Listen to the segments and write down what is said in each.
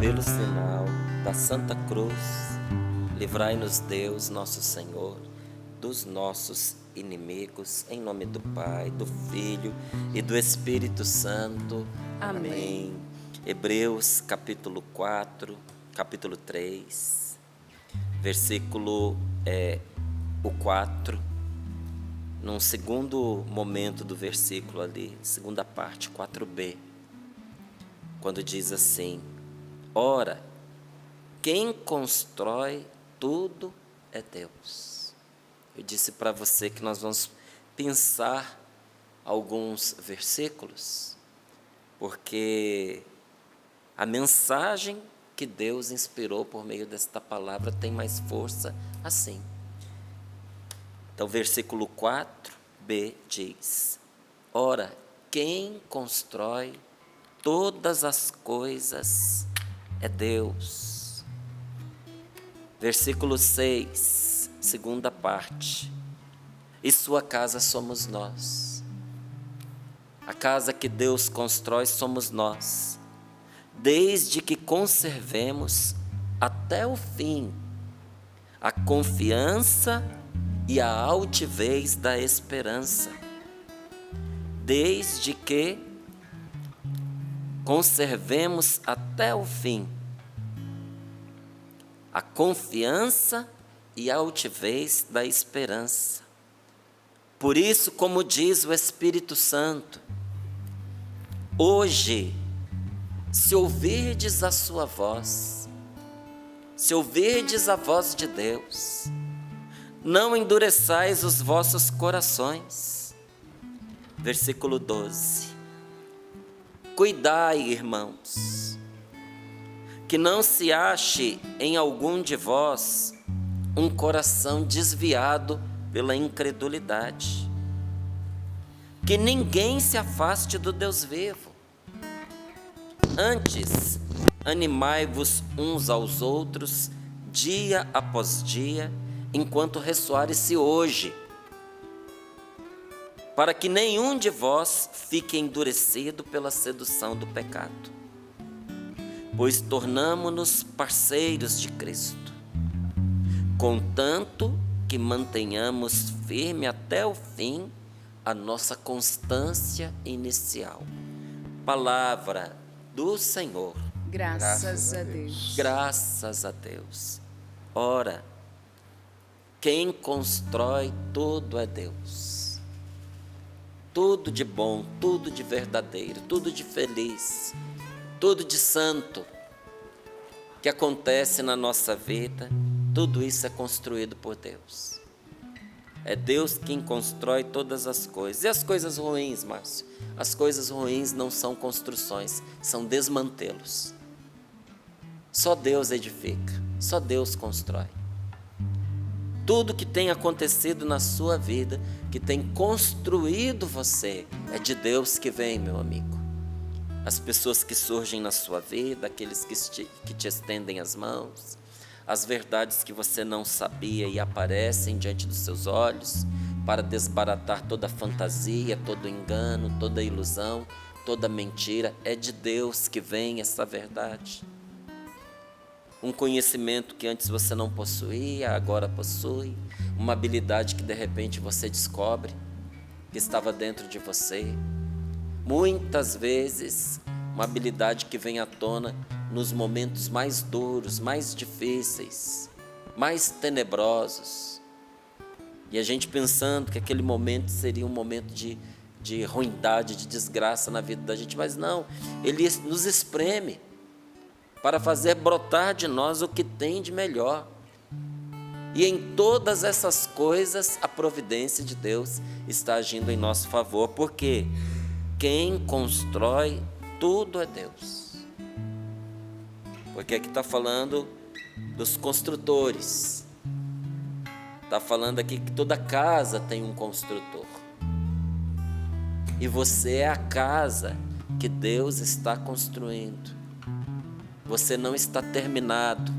Pelo sinal da Santa Cruz, livrai-nos Deus, nosso Senhor, dos nossos inimigos, em nome do Pai, do Filho e do Espírito Santo. Amém. Hebreus capítulo 4, capítulo 3, versículo o 4, num segundo momento do versículo ali, segunda parte, 4b, quando diz assim: ora, quem constrói tudo é Deus. Eu disse para você que nós vamos pensar alguns versículos, porque a mensagem que Deus inspirou por meio desta palavra tem mais força assim. Então, versículo 4b diz: ora, quem constrói todas as coisas é Deus. Versículo 6, segunda parte: e sua casa somos nós. A casa que Deus constrói somos nós, desde que conservemos até o fim a confiança e a altivez da esperança. Desde que conservemos até o fim a confiança e a altivez da esperança. Por isso, como diz o Espírito Santo, hoje, se ouvirdes a sua voz, se ouvirdes a voz de Deus, não endureçais os vossos corações. Versículo 12: cuidai, irmãos, que não se ache em algum de vós um coração desviado pela incredulidade. Que ninguém se afaste do Deus vivo. Antes, animai-vos uns aos outros, dia após dia, enquanto ressoar esse hoje, para que nenhum de vós fique endurecido pela sedução do pecado. Pois tornamo-nos parceiros de Cristo, contanto que mantenhamos firme até o fim a nossa constância inicial. Palavra do Senhor. Graças a Deus. Graças a Deus. Ora, quem constrói tudo é Deus. Tudo de bom, tudo de verdadeiro, tudo de feliz, tudo de santo que acontece na nossa vida, tudo isso é construído por Deus. É Deus quem constrói todas as coisas. E as coisas ruins, Márcio? As coisas ruins não são construções, são desmantelos. Só Deus edifica, só Deus constrói. Tudo que tem acontecido na sua vida, que tem construído você, é de Deus que vem, meu amigo. As pessoas que surgem na sua vida, aqueles que te estendem as mãos, as verdades que você não sabia e aparecem diante dos seus olhos, para desbaratar toda fantasia, todo engano, toda ilusão, toda mentira, é de Deus que vem essa verdade. Um conhecimento que antes você não possuía, agora possui. Uma habilidade que de repente você descobre que estava dentro de você. Muitas vezes, uma habilidade que vem à tona nos momentos mais duros, mais difíceis, mais tenebrosos. E a gente pensando que aquele momento seria um momento de ruindade, de desgraça na vida da gente, mas não, Ele nos espreme para fazer brotar de nós o que tem de melhor. E em todas essas coisas, a providência de Deus está agindo em nosso favor, porque quem constrói tudo é Deus. Porque aqui está falando dos construtores. Está falando aqui que toda casa tem um construtor. E você é a casa que Deus está construindo. Você não está terminado.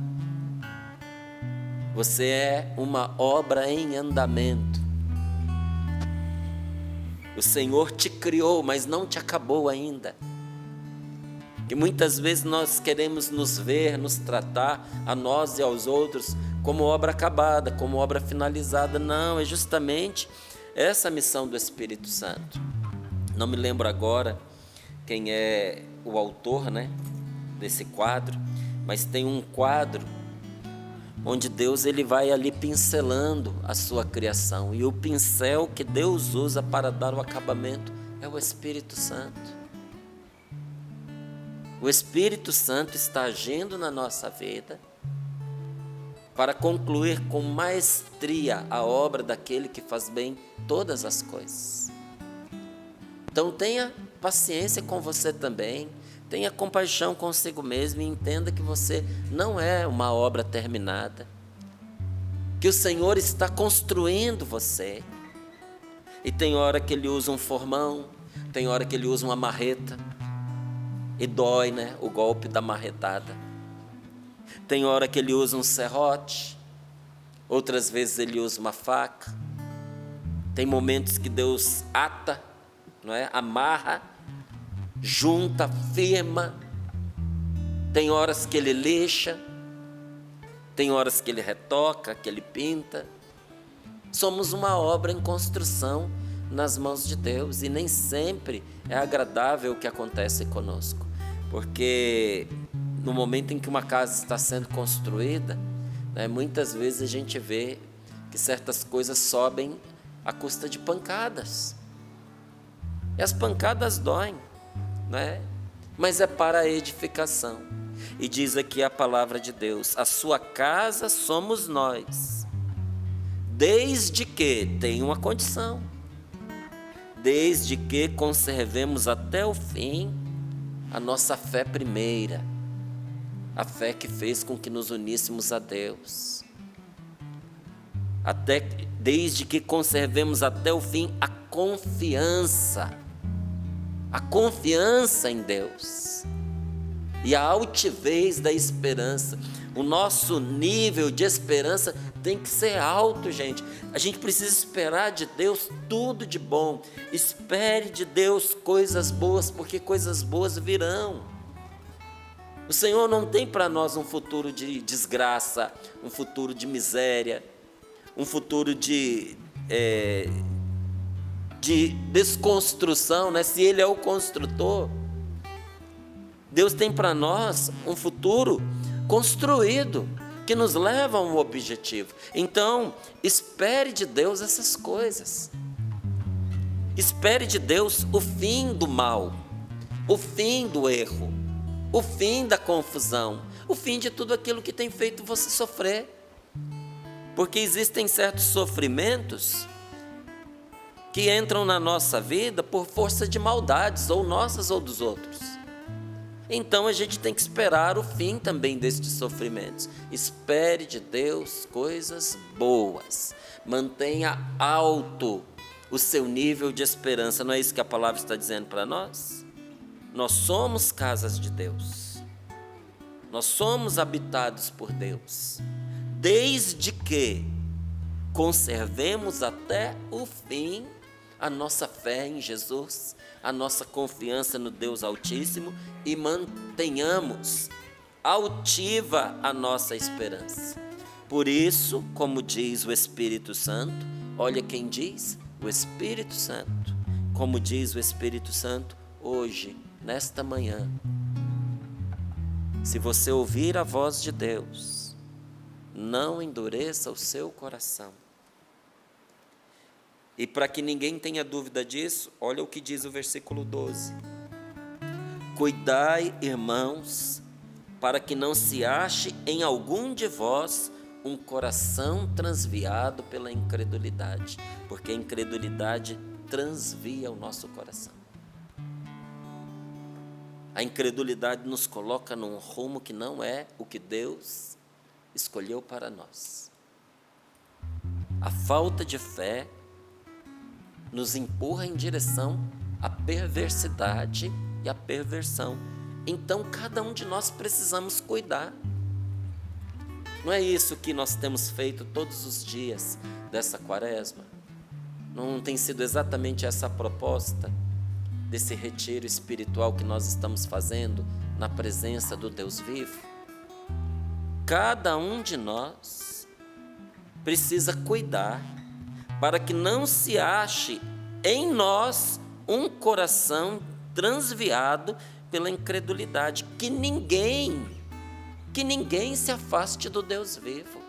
Você é uma obra em andamento. O Senhor te criou, mas não te acabou ainda. Que muitas vezes nós queremos nos ver, nos tratar a nós e aos outros como obra acabada, como obra finalizada. Não, é justamente essa a missão do Espírito Santo. Não me lembro agora quem é o autor, desse quadro, mas tem um quadro onde Deus ele vai ali pincelando a sua criação, e o pincel que Deus usa para dar o acabamento é o Espírito Santo. O Espírito Santo está agindo na nossa vida para concluir com maestria a obra daquele que faz bem todas as coisas. Então tenha paciência com você também, tenha compaixão consigo mesmo e entenda que você não é uma obra terminada, que o Senhor está construindo você. E tem hora que Ele usa um formão, tem hora que Ele usa uma marreta, e dói, o golpe da marretada. Tem hora que Ele usa um serrote, outras vezes Ele usa uma faca. Tem momentos que Deus ata, amarra, junta, firma. Tem horas que Ele lixa, tem horas que Ele retoca, que Ele pinta. Somos uma obra em construção nas mãos de Deus, e nem sempre é agradável o que acontece conosco, porque no momento em que uma casa está sendo construída, muitas vezes a gente vê que certas coisas sobem à custa de pancadas, e as pancadas doem, mas é para a edificação. E diz aqui a palavra de Deus: a sua casa somos nós, desde que tem uma condição, desde que conservemos até o fim a nossa fé primeira, a fé que fez com que nos uníssemos a Deus. Desde que conservemos até o fim a confiança em Deus e a altivez da esperança. O nosso nível de esperança tem que ser alto, gente. A gente precisa esperar de Deus tudo de bom. Espere de Deus coisas boas, porque coisas boas virão. O Senhor não tem para nós um futuro de desgraça, um futuro de miséria, um futuro de desconstrução, se Ele é o construtor. Deus tem para nós um futuro construído, que nos leva a um objetivo. Então, espere de Deus essas coisas. Espere de Deus o fim do mal, o fim do erro, o fim da confusão, o fim de tudo aquilo que tem feito você sofrer. Porque existem certos sofrimentos que entram na nossa vida por força de maldades, ou nossas ou dos outros. Então a gente tem que esperar o fim também destes sofrimentos. Espere de Deus coisas boas. Mantenha alto o seu nível de esperança. Não é isso que a palavra está dizendo para nós? Nós somos casas de Deus. Nós somos habitados por Deus. Desde que conservemos até o fim a nossa fé em Jesus, a nossa confiança no Deus Altíssimo, e mantenhamos altiva a nossa esperança. Por isso, como diz o Espírito Santo, olha quem diz, o Espírito Santo, como diz o Espírito Santo hoje, nesta manhã: se você ouvir a voz de Deus, não endureça o seu coração. E para que ninguém tenha dúvida disso, olha o que diz o versículo 12. Cuidai, irmãos, para que não se ache em algum de vós um coração transviado pela incredulidade, porque a incredulidade transvia o nosso coração. A incredulidade nos coloca num rumo que não é o que Deus escolheu para nós. A falta de fé nos empurra em direção à perversidade e à perversão. Então, cada um de nós precisamos cuidar. Não é isso que nós temos feito todos os dias dessa quaresma? Não tem sido exatamente essa a proposta? desse retiro espiritual que nós estamos fazendo na presença do Deus vivo, cada um de nós precisa cuidar para que não se ache em nós um coração transviado pela incredulidade, que ninguém se afaste do Deus vivo.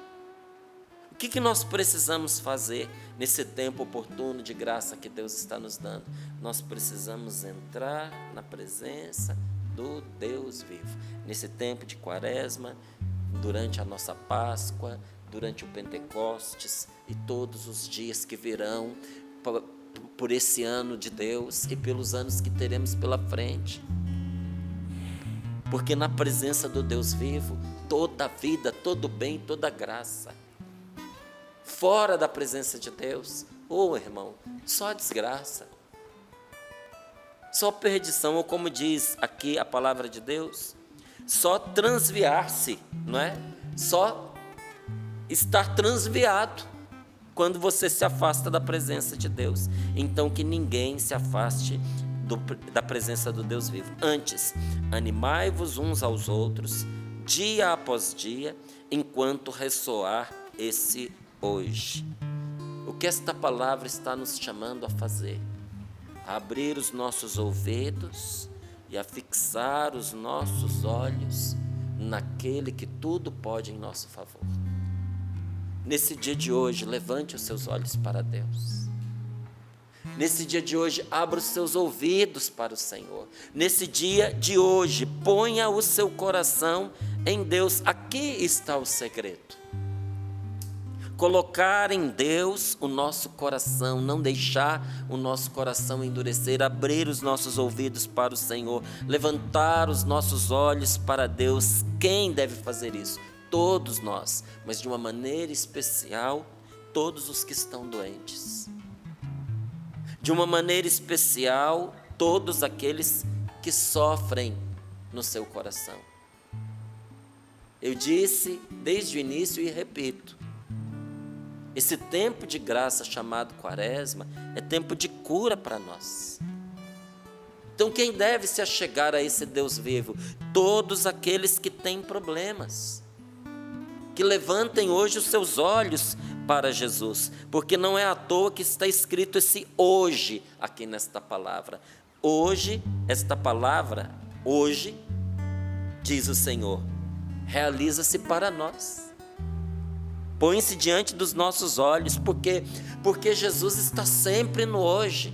O que nós precisamos fazer nesse tempo oportuno de graça que Deus está nos dando? Nós precisamos entrar na presença do Deus vivo. Nesse tempo de Quaresma, durante a nossa Páscoa, durante o Pentecostes e todos os dias que virão por esse ano de Deus e pelos anos que teremos pela frente. Porque na presença do Deus vivo, toda vida, todo bem, toda graça. Fora da presença de Deus, irmão, só desgraça, só perdição, ou como diz aqui a palavra de Deus, só transviar-se, não é? Só estar transviado quando você se afasta da presença de Deus. Então que ninguém se afaste da presença do Deus vivo. Antes, animai-vos uns aos outros, dia após dia, enquanto ressoar esse hoje. O que esta palavra está nos chamando a fazer? A abrir os nossos ouvidos e a fixar os nossos olhos naquele que tudo pode em nosso favor. Nesse dia de hoje, levante os seus olhos para Deus. Nesse dia de hoje, abra os seus ouvidos para o Senhor. Nesse dia de hoje, ponha o seu coração em Deus. Aqui está o segredo. Colocar em Deus o nosso coração, não deixar o nosso coração endurecer, abrir os nossos ouvidos para o Senhor, levantar os nossos olhos para Deus. Quem deve fazer isso? Todos nós, mas de uma maneira especial, todos os que estão doentes. De uma maneira especial, todos aqueles que sofrem no seu coração. Eu disse desde o início e repito, esse tempo de graça chamado Quaresma é tempo de cura para nós. Então quem deve se achegar a esse Deus vivo? Todos aqueles que têm problemas. Que levantem hoje os seus olhos para Jesus, porque não é à toa que está escrito esse hoje aqui nesta palavra. Hoje, esta palavra, hoje, diz o Senhor, realiza-se para nós. Põe-se diante dos nossos olhos, porque Jesus está sempre no hoje.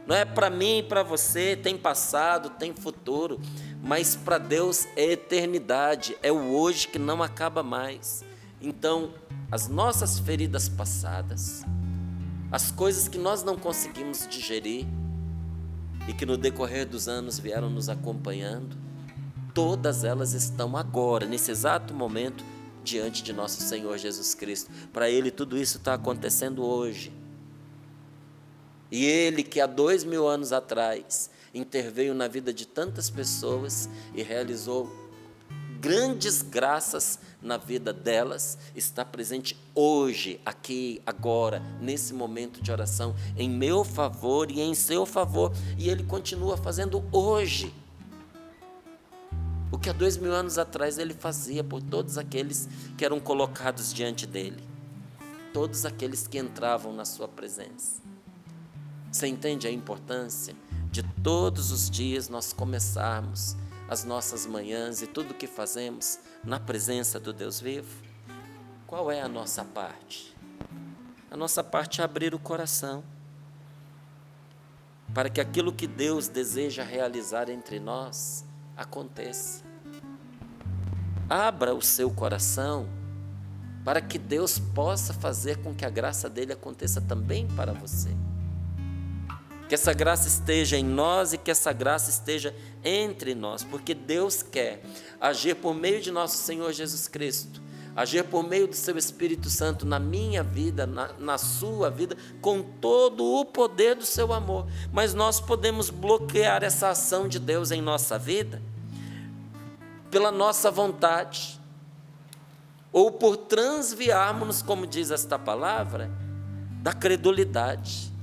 Não é para mim e para você, tem passado, tem futuro, mas para Deus é eternidade, é o hoje que não acaba mais. Então, as nossas feridas passadas, as coisas que nós não conseguimos digerir e que no decorrer dos anos vieram nos acompanhando, todas elas estão agora, nesse exato momento, diante de nosso Senhor Jesus Cristo. Para Ele tudo isso está acontecendo hoje. E Ele que há 2000 anos atrás interveio na vida de tantas pessoas e realizou grandes graças na vida delas, está presente hoje, aqui, agora, nesse momento de oração, em meu favor e em seu favor, e Ele continua fazendo hoje o que há 2000 anos atrás Ele fazia por todos aqueles que eram colocados diante dEle, todos aqueles que entravam na sua presença. Você entende a importância de todos os dias nós começarmos as nossas manhãs e tudo o que fazemos na presença do Deus vivo? Qual é a nossa parte? A nossa parte é abrir o coração para que aquilo que Deus deseja realizar entre nós aconteça. Abra o seu coração para que Deus possa fazer com que a graça dele aconteça também para você. Que essa graça esteja em nós e que essa graça esteja entre nós, porque Deus quer agir por meio de nosso Senhor Jesus Cristo, agir por meio do seu Espírito Santo na minha vida, na sua vida, com todo o poder do seu amor. Mas nós podemos bloquear essa ação de Deus em nossa vida pela nossa vontade, ou por transviarmos, como diz esta palavra, da credulidade.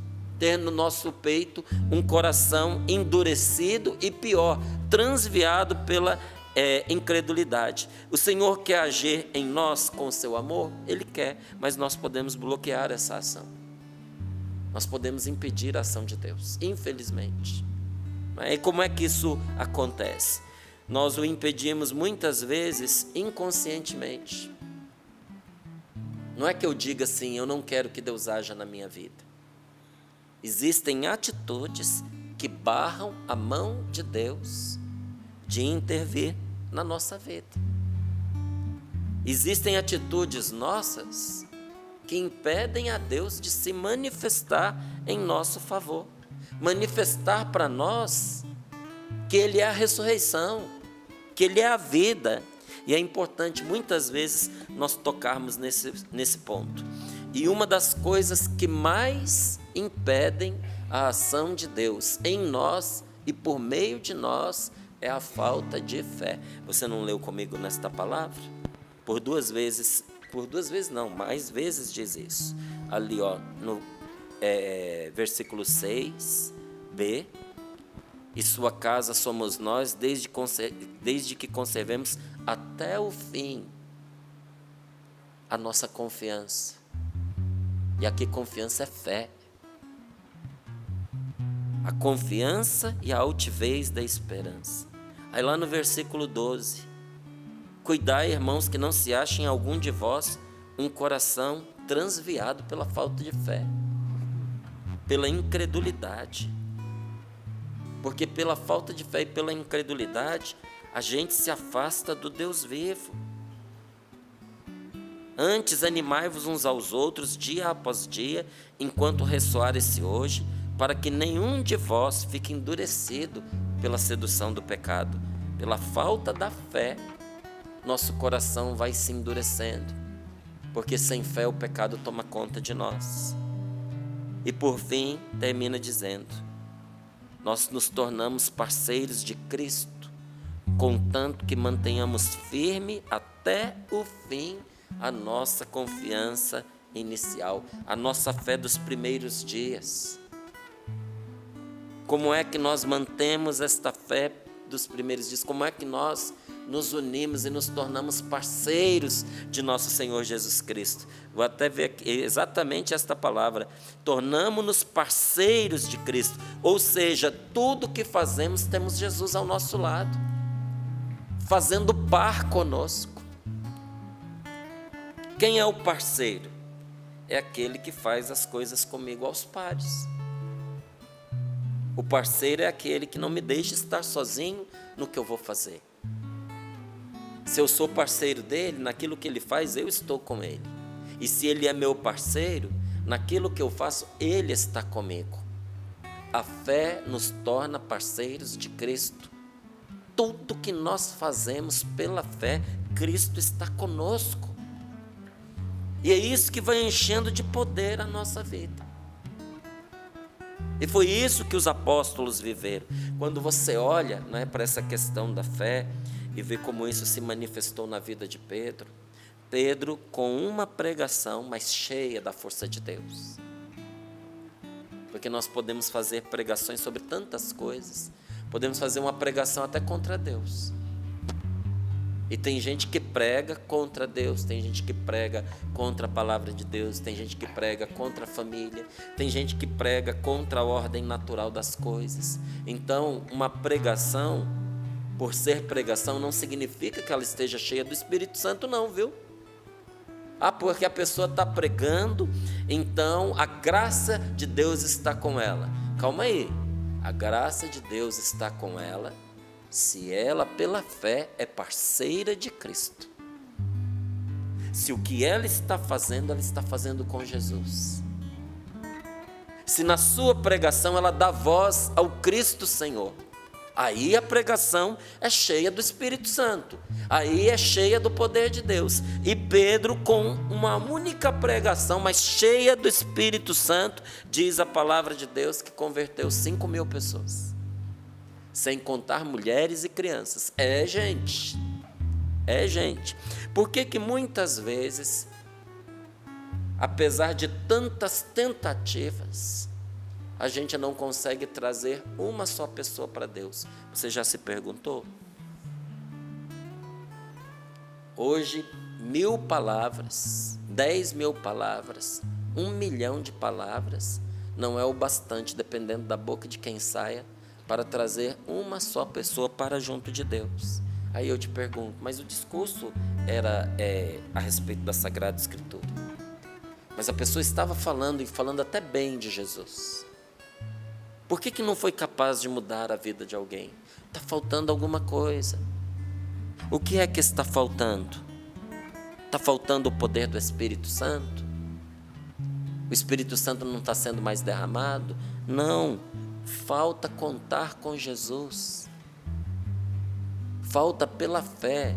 ter no nosso peito um coração endurecido e pior, transviado pela incredulidade. O Senhor quer agir em nós com o seu amor? Ele quer, mas nós podemos bloquear essa ação. Nós podemos impedir a ação de Deus, infelizmente. E como é que isso acontece? Nós o impedimos muitas vezes inconscientemente. Não é que eu diga assim, eu não quero que Deus haja na minha vida. Existem atitudes que barram a mão de Deus de intervir na nossa vida. Existem atitudes nossas que impedem a Deus de se manifestar em nosso favor. Manifestar para nós que Ele é a ressurreição, que Ele é a vida. E é importante muitas vezes nós tocarmos nesse ponto. E uma das coisas que mais impedem a ação de Deus em nós e por meio de nós é a falta de fé. Você não leu comigo nesta palavra? Por duas vezes não, mais vezes diz isso. Ali no versículo 6b, e sua casa somos nós, desde que conservemos até o fim a nossa confiança. E aqui confiança é fé. A confiança e a altivez da esperança. Aí lá no versículo 12, cuidai, irmãos, que não se ache em algum de vós um coração transviado pela falta de fé, pela incredulidade. Porque pela falta de fé e pela incredulidade, a gente se afasta do Deus vivo. Antes, animai-vos uns aos outros, dia após dia, enquanto ressoar esse hoje, para que nenhum de vós fique endurecido pela sedução do pecado. Pela falta da fé, nosso coração vai se endurecendo, porque sem fé o pecado toma conta de nós. E por fim, termina dizendo, nós nos tornamos parceiros de Cristo, contanto que mantenhamos firme até o fim a nossa confiança inicial, a nossa fé dos primeiros dias. Como é que nós mantemos esta fé dos primeiros dias? Como é que nós nos unimos e nos tornamos parceiros de nosso Senhor Jesus Cristo? Vou até ver aqui, exatamente esta palavra, tornamo-nos parceiros de Cristo, ou seja, tudo que fazemos temos Jesus ao nosso lado, fazendo par conosco. Quem é o parceiro? É aquele que faz as coisas comigo aos pares. O parceiro é aquele que não me deixa estar sozinho no que eu vou fazer. Se eu sou parceiro dele, naquilo que ele faz, eu estou com ele. E se ele é meu parceiro, naquilo que eu faço, ele está comigo. A fé nos torna parceiros de Cristo. Tudo que nós fazemos pela fé, Cristo está conosco. E é isso que vai enchendo de poder a nossa vida. E foi isso que os apóstolos viveram. Quando você olha, né, para essa questão da fé e vê como isso se manifestou na vida de Pedro. Pedro com uma pregação, mas cheia da força de Deus. Porque nós podemos fazer pregações sobre tantas coisas. Podemos fazer uma pregação até contra Deus. E tem gente que prega contra Deus, tem gente que prega contra a palavra de Deus, tem gente que prega contra a família, tem gente que prega contra a ordem natural das coisas. Então, uma pregação, por ser pregação, não significa que ela esteja cheia do Espírito Santo não, viu? Porque a pessoa está pregando, então a graça de Deus está com ela. Calma aí, a graça de Deus está com ela, se ela, pela fé, é parceira de Cristo. Se o que ela está fazendo com Jesus. Se na sua pregação ela dá voz ao Cristo Senhor, aí a pregação é cheia do Espírito Santo, aí é cheia do poder de Deus. E Pedro, com uma única pregação, mas cheia do Espírito Santo, diz a palavra de Deus que converteu 5.000 pessoas. Sem contar mulheres e crianças. É gente. Por que muitas vezes, apesar de tantas tentativas, a gente não consegue trazer uma só pessoa para Deus. Você já se perguntou? Hoje, 1000 palavras, 10.000 palavras, 1 milhão de palavras, não é o bastante, dependendo da boca de quem saia, para trazer uma só pessoa para junto de Deus. Aí eu te pergunto, mas o discurso era a respeito da Sagrada Escritura. Mas a pessoa estava falando, e falando até bem de Jesus. Por que não foi capaz de mudar a vida de alguém? Está faltando alguma coisa. O que é que está faltando? Está faltando o poder do Espírito Santo? O Espírito Santo não está sendo mais derramado? Não, falta contar com Jesus. Falta pela fé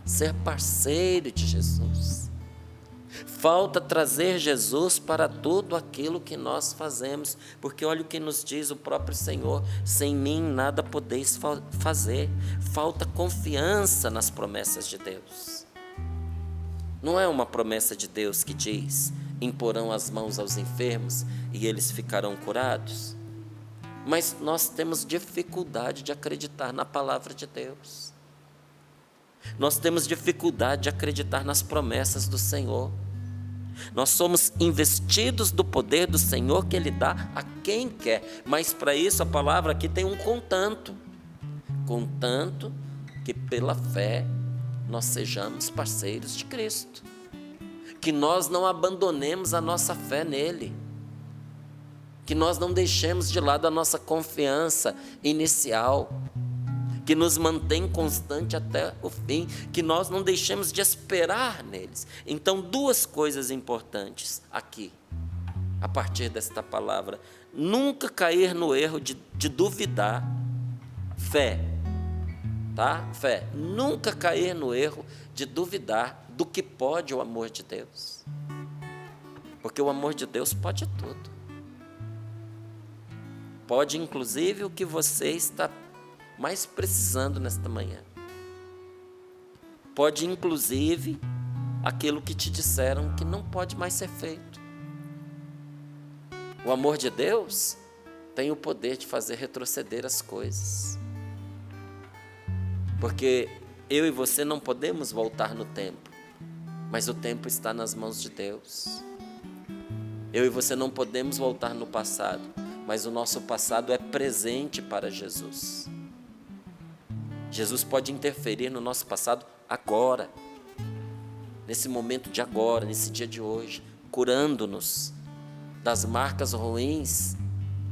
ser parceiro de Jesus. Falta trazer Jesus para tudo aquilo que nós fazemos, porque olha o que nos diz o próprio Senhor: sem mim nada podeis fazer. Falta confiança nas promessas de Deus. Não é uma promessa de Deus que diz: imporão as mãos aos enfermos e eles ficarão curados? Mas nós temos dificuldade de acreditar na palavra de Deus. Nós temos dificuldade de acreditar nas promessas do Senhor. Nós somos investidos do poder do Senhor que Ele dá a quem quer. Mas para isso a palavra aqui tem um contanto. Contanto que pela fé nós sejamos parceiros de Cristo. Que nós não abandonemos a nossa fé nele. Que nós não deixemos de lado a nossa confiança inicial, que nos mantém constante até o fim, que nós não deixemos de esperar neles. Então, 2 coisas importantes aqui, a partir desta palavra: nunca cair no erro de duvidar. Fé, tá? Fé. Nunca cair no erro de duvidar do que pode o amor de Deus, porque o amor de Deus pode tudo. Pode, inclusive, o que você está mais precisando nesta manhã. Pode, inclusive, aquilo que te disseram que não pode mais ser feito. O amor de Deus tem o poder de fazer retroceder as coisas. Porque eu e você não podemos voltar no tempo, mas o tempo está nas mãos de Deus. Eu e você não podemos voltar no passado, mas o nosso passado é presente para Jesus. Jesus pode interferir no nosso passado agora, nesse momento de agora, nesse dia de hoje, curando-nos das marcas ruins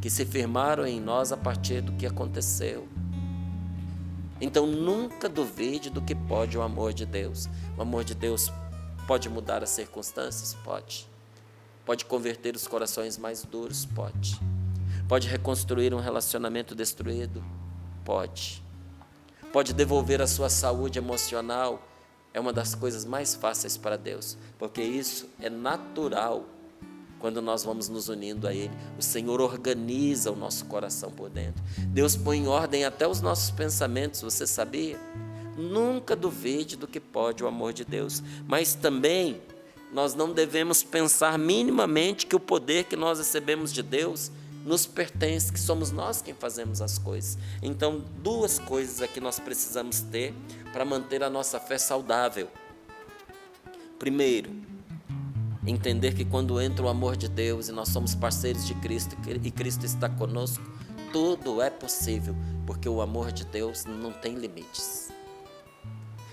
que se firmaram em nós a partir do que aconteceu. Então nunca duvide do que pode o amor de Deus. O amor de Deus pode mudar as circunstâncias? Pode. Pode converter os corações mais duros? Pode. Pode reconstruir um relacionamento destruído? Pode. Pode devolver a sua saúde emocional? É uma das coisas mais fáceis para Deus, porque isso é natural quando nós vamos nos unindo a Ele. O Senhor organiza o nosso coração por dentro. Deus põe em ordem até os nossos pensamentos, você sabia? Nunca duvide do que pode o amor de Deus, mas também nós não devemos pensar minimamente que o poder que nós recebemos de Deus nos pertence, que somos nós quem fazemos as coisas. Então, 2 coisas aqui nós precisamos ter para manter a nossa fé saudável. Primeiro, entender que quando entra o amor de Deus e nós somos parceiros de Cristo e Cristo está conosco, tudo é possível, porque o amor de Deus não tem limites.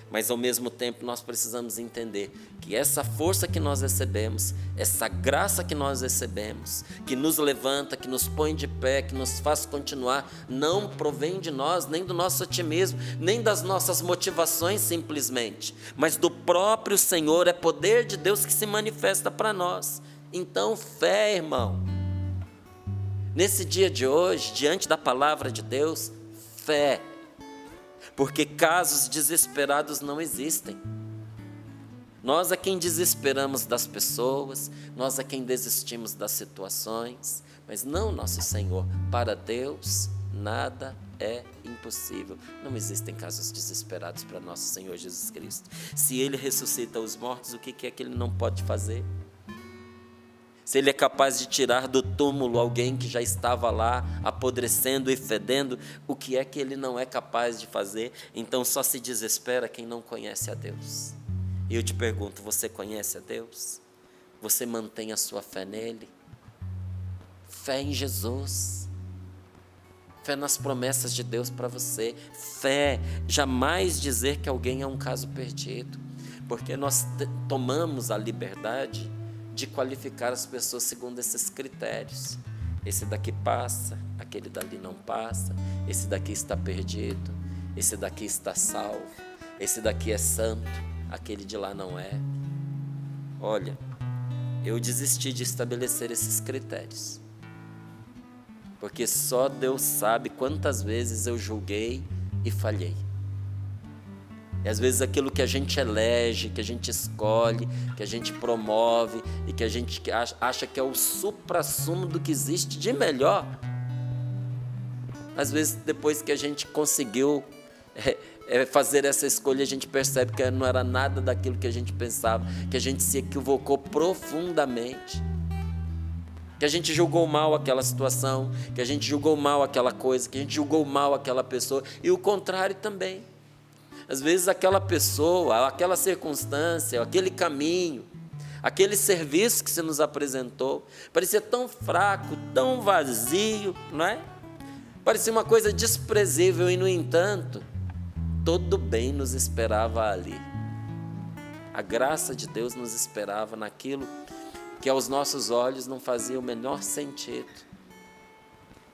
Mas ao mesmo tempo nós precisamos entender que essa força que nós recebemos, essa graça que nós recebemos, que nos levanta, que nos põe de pé, que nos faz continuar, não provém de nós, nem do nosso otimismo, nem das nossas motivações simplesmente, mas do próprio Senhor, é poder de Deus que se manifesta para nós. Então, fé, irmão. Nesse dia de hoje, diante da palavra de Deus, fé. Porque casos desesperados não existem. Nós é quem desesperamos das pessoas, nós é quem desistimos das situações, mas não nosso Senhor. Para Deus, nada é impossível. Não existem casos desesperados para nosso Senhor Jesus Cristo. Se Ele ressuscita os mortos, o que é que Ele não pode fazer? Se Ele é capaz de tirar do túmulo alguém que já estava lá, apodrecendo e fedendo, o que é que Ele não é capaz de fazer? Então só se desespera quem não conhece a Deus. E eu te pergunto, você conhece a Deus? Você mantém a sua fé nele? Fé em Jesus. Fé nas promessas de Deus para você. Fé, jamais dizer que alguém é um caso perdido. Porque nós tomamos a liberdade de qualificar as pessoas segundo esses critérios. Esse daqui passa, aquele dali não passa, esse daqui está perdido, esse daqui está salvo, esse daqui é santo, aquele de lá não é. Olha, eu desisti de estabelecer esses critérios, porque só Deus sabe quantas vezes eu julguei e falhei. E às vezes aquilo que a gente elege, que a gente escolhe, que a gente promove e que a gente acha que é o suprassumo do que existe de melhor, às vezes depois que a gente conseguiu fazer essa escolha, a gente percebe que não era nada daquilo que a gente pensava, que a gente se equivocou profundamente, que a gente julgou mal aquela situação, que a gente julgou mal aquela coisa, que a gente julgou mal aquela pessoa, e o contrário também. Às vezes aquela pessoa, aquela circunstância, aquele caminho, aquele serviço que se nos apresentou, parecia tão fraco, tão vazio, não é? Parecia uma coisa desprezível e, no entanto, todo bem nos esperava ali. A graça de Deus nos esperava naquilo que aos nossos olhos não fazia o menor sentido.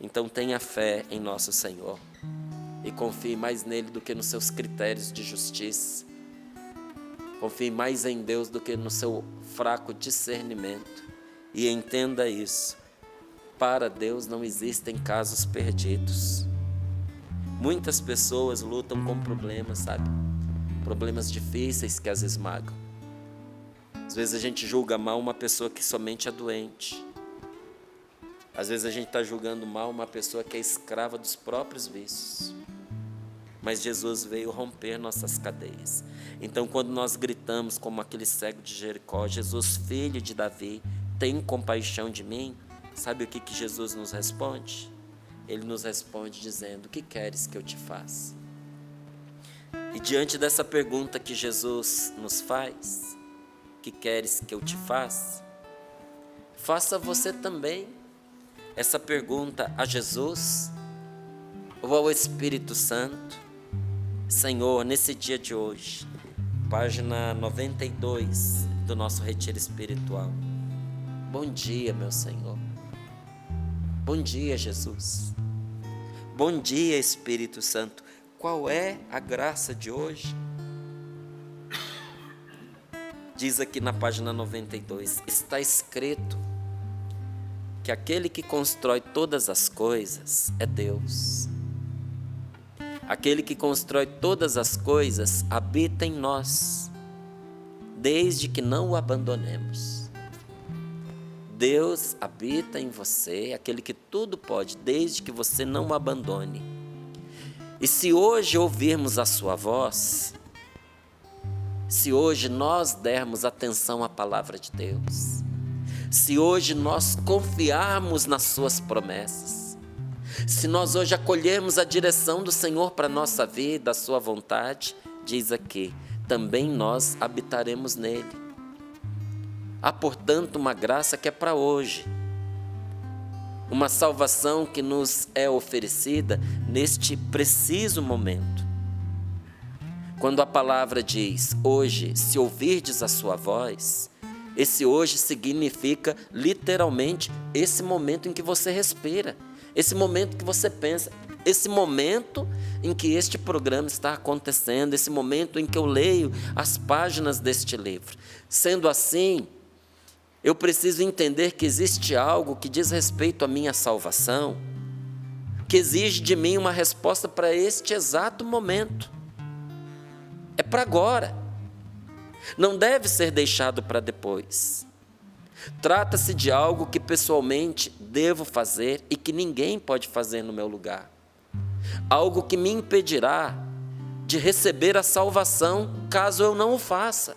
Então tenha fé em nosso Senhor. E confie mais nele do que nos seus critérios de justiça. Confie mais em Deus do que no seu fraco discernimento. E entenda isso. Para Deus não existem casos perdidos. Muitas pessoas lutam com problemas, sabe? Problemas difíceis que as esmagam. Às vezes a gente julga mal uma pessoa que somente é doente. Às vezes a gente está julgando mal uma pessoa que é escrava dos próprios vícios. Mas Jesus veio romper nossas cadeias. Então, quando nós gritamos como aquele cego de Jericó, Jesus, filho de Davi, tem compaixão de mim, sabe o que Jesus nos responde? Ele nos responde dizendo: o que queres que eu te faça? E diante dessa pergunta que Jesus nos faz, o que queres que eu te faça? Faça você também essa pergunta a Jesus ou ao Espírito Santo. Senhor, nesse dia de hoje, página 92 do nosso retiro espiritual. Bom dia, meu Senhor. Bom dia, Jesus. Bom dia, Espírito Santo. Qual é a graça de hoje? Diz aqui na página 92, está escrito que aquele que constrói todas as coisas é Deus. Aquele que constrói todas as coisas habita em nós, desde que não o abandonemos. Deus habita em você, aquele que tudo pode, desde que você não o abandone. E se hoje ouvirmos a sua voz, se hoje nós dermos atenção à palavra de Deus, se hoje nós confiarmos nas suas promessas, se nós hoje acolhermos a direção do Senhor para a nossa vida, a sua vontade, diz aqui, também nós habitaremos nele. Há, portanto, uma graça que é para hoje, uma salvação que nos é oferecida neste preciso momento. Quando a palavra diz, hoje, se ouvirdes a sua voz, esse hoje significa literalmente esse momento em que você respira, esse momento que você pensa, esse momento em que este programa está acontecendo, esse momento em que eu leio as páginas deste livro. Sendo assim, eu preciso entender que existe algo que diz respeito à minha salvação, que exige de mim uma resposta para este exato momento. É para agora. Não deve ser deixado para depois. Trata-se de algo que pessoalmente devo fazer e que ninguém pode fazer no meu lugar. Algo que me impedirá de receber a salvação caso eu não o faça.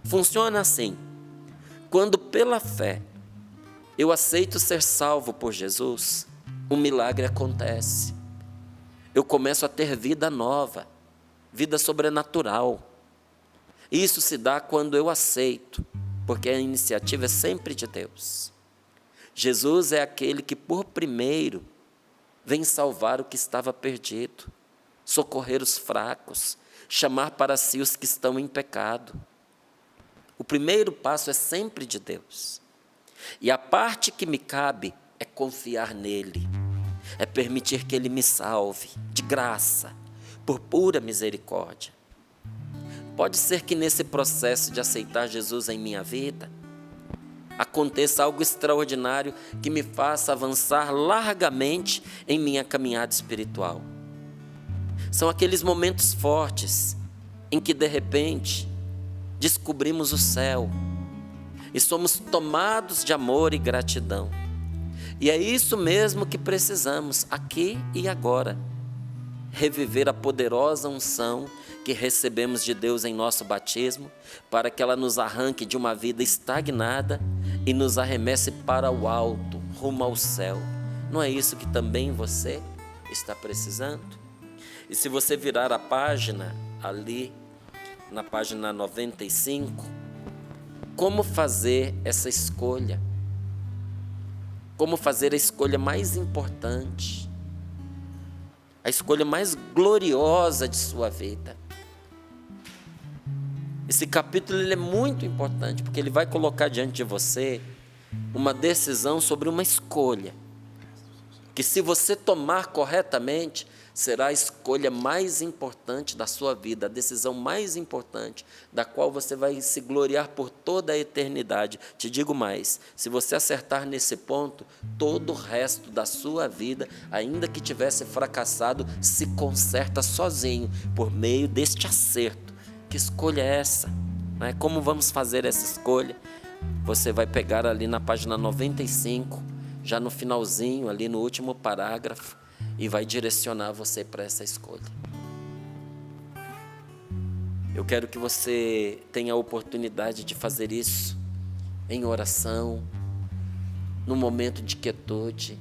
Funciona assim. quando pela fé eu aceito ser salvo por Jesus, um milagre acontece. Eu começo a ter vida nova, vida sobrenatural. Isso se dá quando eu aceito, porque a iniciativa é sempre de Deus. Jesus é aquele que por primeiro vem salvar o que estava perdido, socorrer os fracos, chamar para si os que estão em pecado. O primeiro passo é sempre de Deus. E a parte que me cabe é confiar nele, é permitir que ele me salve, de graça, por pura misericórdia. Pode ser que nesse processo de aceitar Jesus em minha vida, aconteça algo extraordinário que me faça avançar largamente em minha caminhada espiritual. São aqueles momentos fortes em que, de repente, descobrimos o céu e somos tomados de amor e gratidão. E é isso mesmo que precisamos, aqui e agora. Reviver a poderosa unção que recebemos de Deus em nosso batismo, para que ela nos arranque de uma vida estagnada e nos arremesse para o alto, rumo ao céu. Não é isso que também você está precisando? E se você virar a página, ali, na página 95, como fazer essa escolha? Como fazer a escolha mais importante, a escolha mais gloriosa de sua vida. Esse capítulo ele é muito importante, porque ele vai colocar diante de você uma decisão sobre uma escolha, que se você tomar corretamente, será a escolha mais importante da sua vida, a decisão mais importante, da qual você vai se gloriar por toda a eternidade. Te digo mais, se você acertar nesse ponto, todo o resto da sua vida, ainda que tivesse fracassado, se conserta sozinho, por meio deste acerto. Que escolha é essa? Como vamos fazer essa escolha? Você vai pegar ali na página 95, já no finalzinho, ali no último parágrafo, e vai direcionar você para essa escolha. Eu quero que você tenha a oportunidade de fazer isso em oração, no momento de quietude,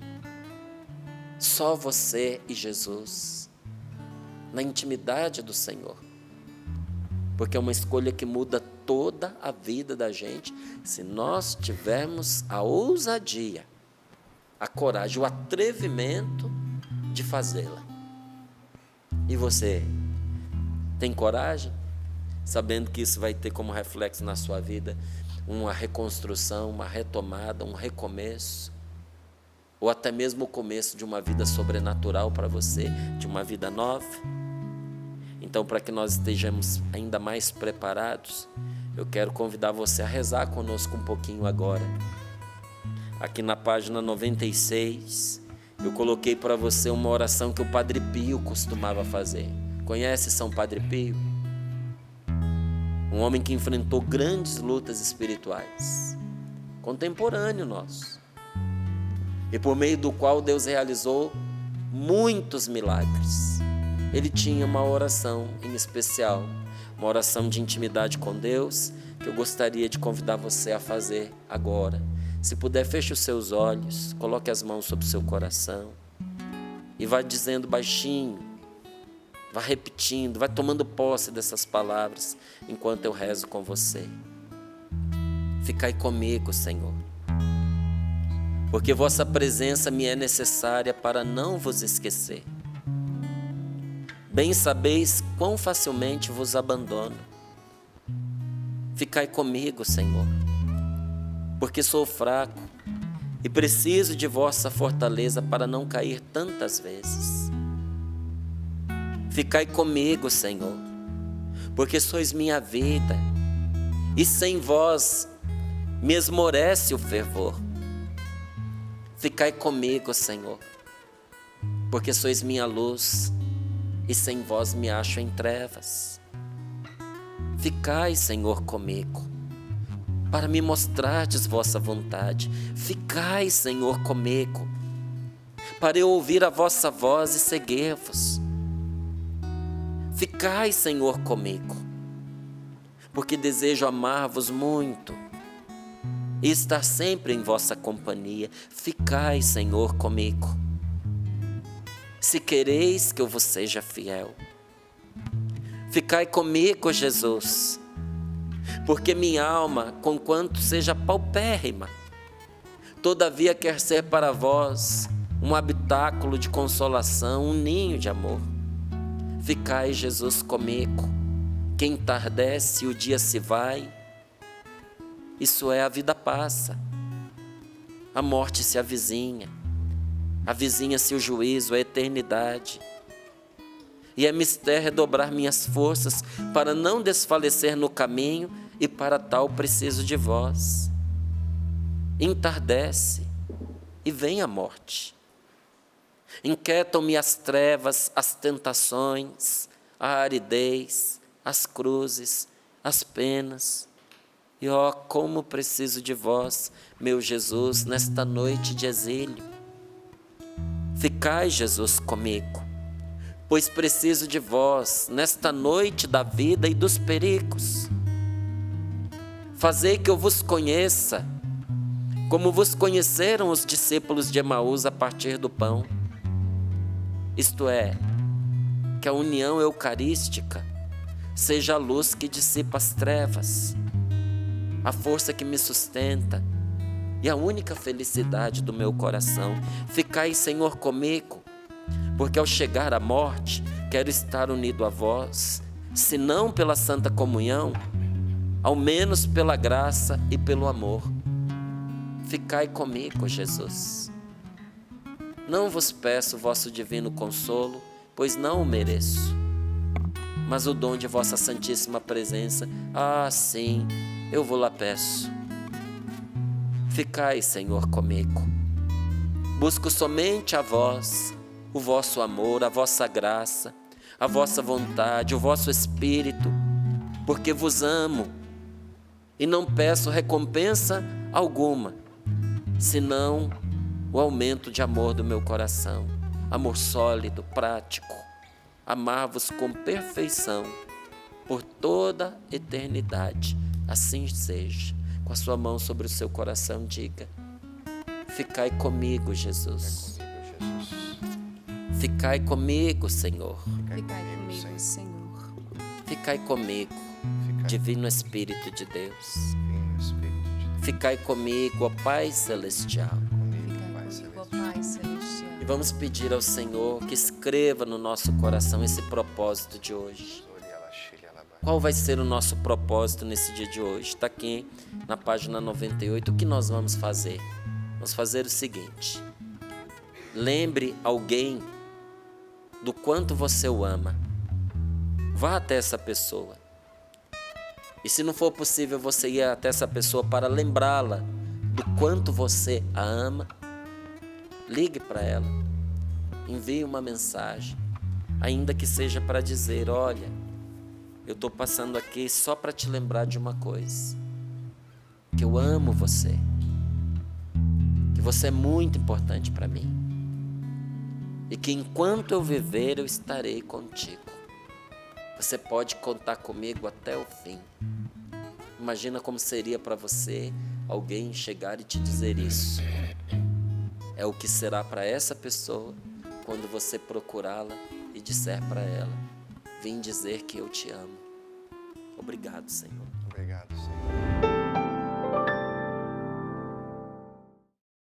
só você e Jesus, na intimidade do Senhor, porque é uma escolha que muda toda a vida da gente, se nós tivermos a ousadia, a coragem, o atrevimento de fazê-la. E você tem coragem? Sabendo que isso vai ter como reflexo na sua vida uma reconstrução, uma retomada, um recomeço, ou até mesmo o começo de uma vida sobrenatural para você, de uma vida nova. Então, para que nós estejamos ainda mais preparados, eu quero convidar você a rezar conosco um pouquinho agora. Aqui na página 96, eu coloquei para você uma oração que o Padre Pio costumava fazer. Conhece São Padre Pio? Um homem que enfrentou grandes lutas espirituais, contemporâneo nosso, e por meio do qual Deus realizou muitos milagres. Ele tinha uma oração em especial, uma oração de intimidade com Deus, que eu gostaria de convidar você a fazer agora. Se puder, feche os seus olhos, coloque as mãos sobre o seu coração e vá dizendo baixinho, vá repetindo, vá tomando posse dessas palavras enquanto eu rezo com você. Ficai comigo, Senhor, porque vossa presença me é necessária para não vos esquecer. Bem sabeis quão facilmente vos abandono. Ficai comigo, Senhor, porque sou fraco e preciso de vossa fortaleza para não cair tantas vezes. Ficai comigo, Senhor, porque sois minha vida, e sem vós me esmorece o fervor. Ficai comigo, Senhor, porque sois minha luz, e sem vós me acho em trevas. Ficai, Senhor, comigo, para me mostrardes vossa vontade. Ficai, Senhor, comigo, para eu ouvir a vossa voz e seguir-vos. Ficai, Senhor, comigo, porque desejo amar-vos muito e estar sempre em vossa companhia. Ficai, Senhor, comigo. Se quereis que eu vos seja fiel. Ficai comigo, Jesus, porque minha alma, conquanto seja paupérrima, todavia quer ser para vós um habitáculo de consolação, um ninho de amor. Ficai, Jesus, comigo, que entardece e o dia se vai. Isso é, a vida passa, a morte se avizinha, avizinha-se o juízo, a eternidade. E é mistério redobrar minhas forças para não desfalecer no caminho, e para tal preciso de vós. Entardece e vem a morte. Inquietam-me as trevas, as tentações, a aridez, as cruzes, as penas. E ó, como preciso de vós, meu Jesus, nesta noite de exílio. Ficai, Jesus, comigo, pois preciso de vós nesta noite da vida e dos perigos. Fazei que eu vos conheça, como vos conheceram os discípulos de Emaús a partir do pão. Isto é, que a união eucarística seja a luz que dissipa as trevas, a força que me sustenta e a única felicidade do meu coração. Ficai, Senhor, comigo, porque ao chegar à morte, quero estar unido a vós, se não pela santa comunhão, ao menos pela graça e pelo amor. Ficai comigo, Jesus. Não vos peço vosso divino consolo, pois não o mereço, mas o dom de vossa santíssima presença, sim, eu vou lá peço. Ficai, Senhor, comigo. Busco somente a vós, o vosso amor, a vossa graça, a vossa vontade, o vosso Espírito, porque vos amo e não peço recompensa alguma, senão o aumento de amor do meu coração, amor sólido, prático, amar-vos com perfeição por toda eternidade. Assim seja. Com a sua mão sobre o seu coração, diga: ficai comigo, Jesus. Ficai comigo, Senhor. Ficai comigo, Senhor. Ficai comigo, Divino Espírito de Deus. Ficai comigo, ó Pai Celestial. Ficai comigo, ó Pai Celestial. E vamos pedir ao Senhor que escreva no nosso coração esse propósito de hoje. Qual vai ser o nosso propósito nesse dia de hoje? Está aqui na página 98. O que nós vamos fazer? Vamos fazer o seguinte: lembre alguém do quanto você o ama. Vá até essa pessoa. E se não for possível você ir até essa pessoa para lembrá-la do quanto você a ama, ligue para ela. Envie uma mensagem, ainda que seja para dizer: olha, eu estou passando aqui só para te lembrar de uma coisa, que eu amo você, que você é muito importante para mim, e que enquanto eu viver eu estarei contigo. Você pode contar comigo até o fim. Imagina como seria para você alguém chegar e te dizer isso. É o que será para essa pessoa quando você procurá-la e disser para ela: vim dizer que eu te amo. Obrigado, Senhor. Obrigado.